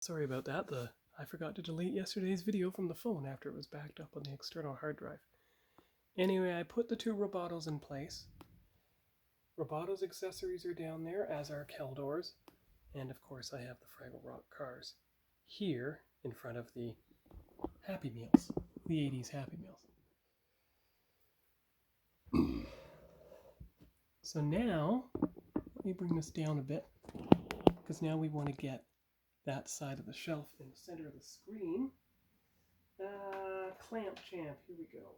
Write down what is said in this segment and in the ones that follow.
Sorry about that. I forgot to delete yesterday's video from the phone after it was backed up on the external hard drive. Anyway, I put the two Robotos in place. Roboto's accessories are down there, as are Keldor's. And of course I have the Fraggle Rock cars here in front of the Happy Meals, the 80s Happy Meals. So now, let me bring this down a bit, because now we want to get that side of the shelf in the center of the screen. Clamp Champ, here we go.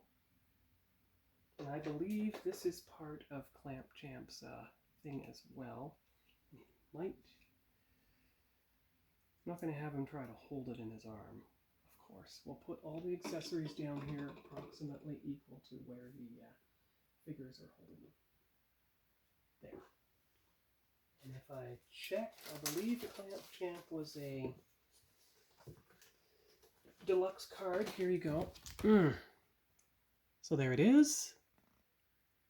And I believe this is part of Clamp Champ's thing as well. He might... I'm not going to have him try to hold it in his arm, of course. We'll put all the accessories down here approximately equal to where the figures are holding them. There. And if I check, I believe Clamp Champ was a deluxe card. Here you go. So there it is.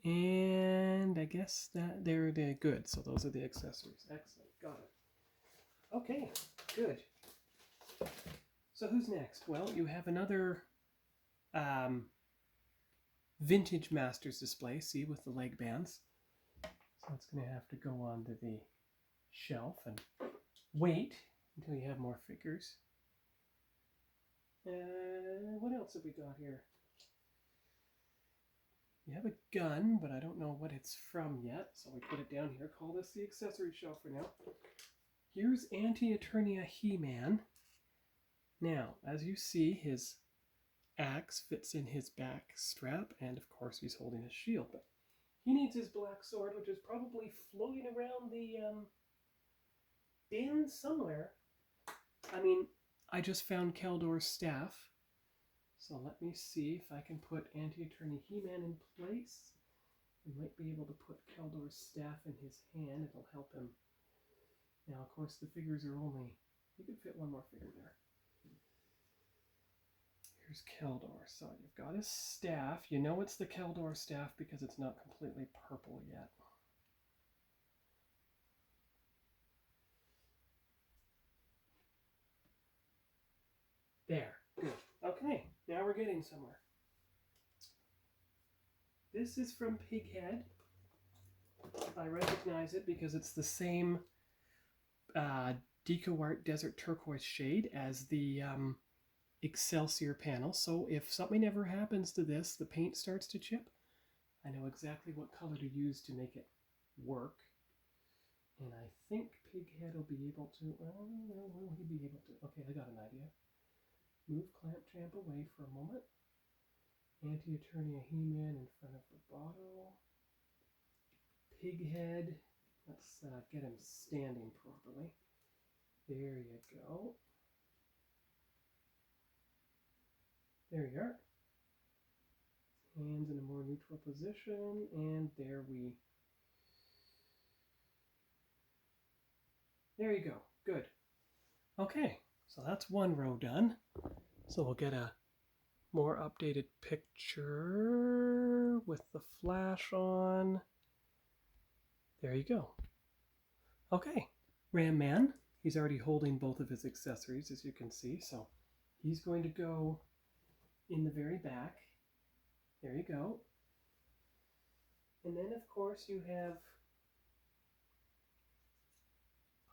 And I guess that they're good. So those are the accessories. Excellent. Got it. Okay, good. So who's next? Well, you have another vintage Masters display, see, with the leg bands. So it's going to have to go onto the shelf and wait until you have more figures. What else have we got here? You have a gun, but I don't know what it's from yet, so we put it down here. Call this the accessory shelf for now. Here's Anti-Eternia He-Man. Now, as you see, his axe fits in his back strap, and of course he's holding his shield, but he needs his black sword, which is probably floating around the bin somewhere. I mean, I just found Keldor's staff, so let me see if I can put Anti-Eternia He-Man in place. We might be able to put Keldor's staff in his hand. It'll help him. Now, of course, the figures are only... You could fit one more figure there. Here's Keldor. So you've got his staff. You know it's the Keldor staff because it's not completely purple yet. There. Good. Okay, now we're getting somewhere. This is from Pighead. I recognize it because it's the same DecoArt Desert Turquoise shade as the Excelsior panel. So if something ever happens to this, the paint starts to chip, I know exactly what color to use to make it work. And I think Pighead will be able to... will he be able to... Okay, I got an idea. Move Clamp Champ away for a moment. Anti-Eternia He-Man in front of Roboto. Pighead. Let's get him standing properly. There you go. There you are. Hands in a more neutral position, and there you go. Good. Okay, so that's one row done. So we'll get a more updated picture with the flash on. There you go. Okay, Ram Man. He's already holding both of his accessories, as you can see, so he's going to go in the very back. There you go. And then, of course, you have...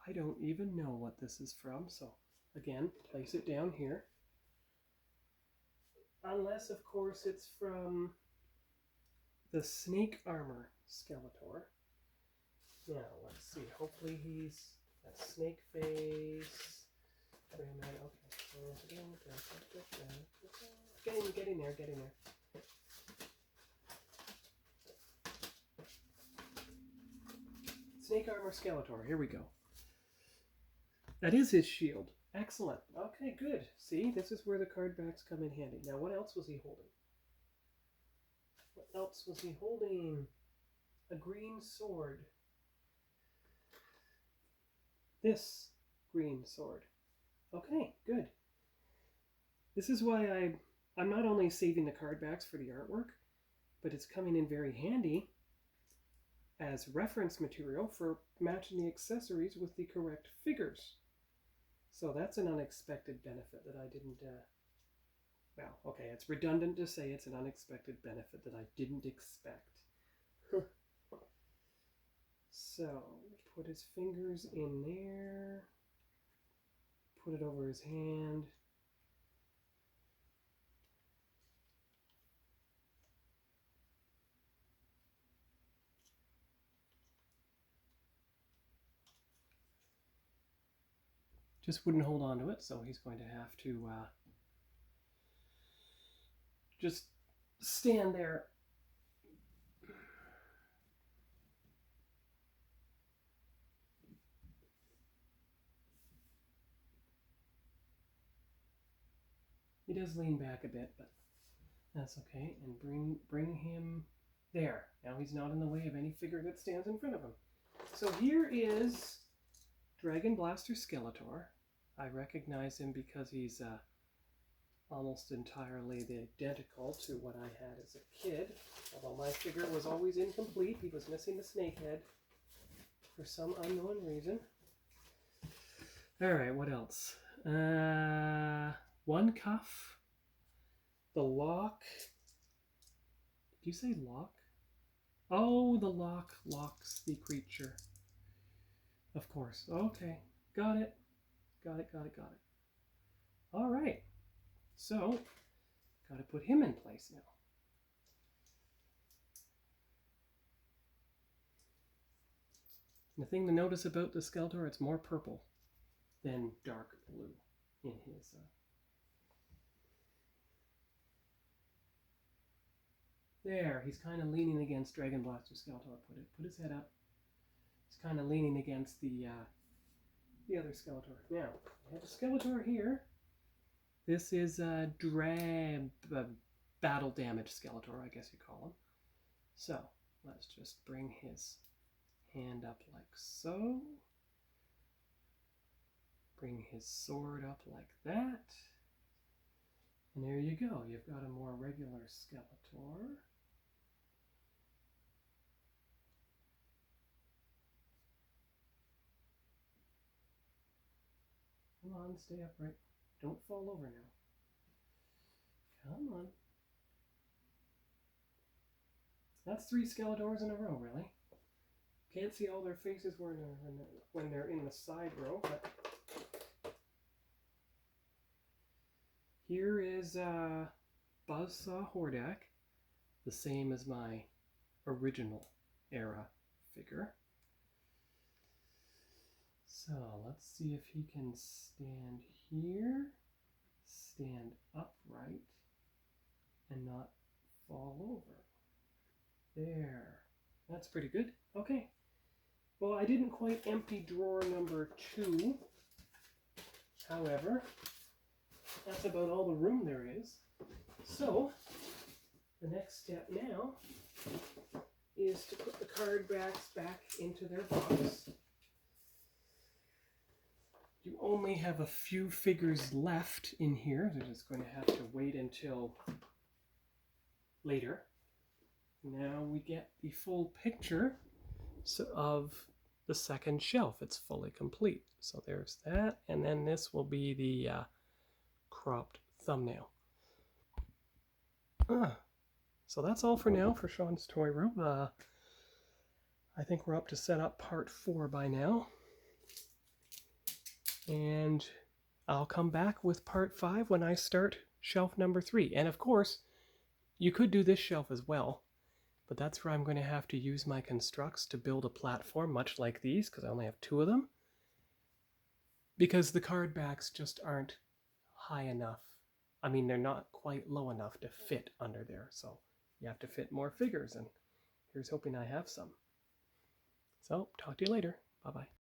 I don't even know what this is from, so again, place it down here. Unless, of course, it's from the Snake Armor Skeletor. Now, let's see. Hopefully he's a snake face. Wait a minute. Okay. Getting there. Snake Armor Skeletor. Here we go. That is his shield. Excellent. Okay, good. See, this is where the card backs come in handy. Now, what else was he holding? A green sword. This green sword. Okay, good. This is why I'm not only saving the card backs for the artwork, but it's coming in very handy as reference material for matching the accessories with the correct figures. So that's an unexpected benefit that I didn't, well, okay, it's redundant to say it's an unexpected benefit that I didn't expect. So, put his fingers in there, put it over his hand. Just wouldn't hold on to it, so he's going to have to just stand there. He does lean back a bit, but that's okay. And bring him there. Now he's not in the way of any figure that stands in front of him. So here is Dragon Blaster Skeletor. I recognize him because he's almost entirely identical to what I had as a kid. Although my figure was always incomplete. He was missing the snake head for some unknown reason. Alright, what else? One cuff. The lock. Did you say lock? Oh, the lock locks the creature. Of course. Okay. Got it. Got it. Alright. So, gotta put him in place now. The thing to notice about the Skeletor, it's more purple than dark blue in his... There, he's kind of leaning against Dragon Blaster Skeletor. Put his head up. He's kind of leaning against the other Skeletor. Now, I have a Skeletor here. This is a battle damage Skeletor, I guess you call him. So, let's just bring his hand up like so. Bring his sword up like that. And there you go. You've got a more regular Skeletor. Come on, stay upright. Don't fall over now. Come on. That's 3 Skeletors in a row, really. Can't see all their faces when they're in the side row, but... Here is Buzzsaw Hordak, the same as my original era figure. So let's see if he can stand here, stand upright, and not fall over. There. That's pretty good. Okay. Well, I didn't quite empty drawer number 2. However, that's about all the room there is. So, the next step now is to put the card backs back into their box. You only have a few figures left in here. They're just going to have to wait until later. Now we get the full picture of the second shelf. It's fully complete. So there's that, and then this will be the cropped thumbnail. So that's all for now for Sean's Toy Room. I think we're up to set up part 4 by now. And I'll come back with part 5 when I start shelf number 3. And of course, you could do this shelf as well, but that's where I'm going to have to use my constructs to build a platform much like these, because I only have 2 of them. Because the card backs just aren't high enough. I mean, they're not quite low enough to fit under there, so you have to fit more figures, and here's hoping I have some. So, talk to you later. Bye-bye.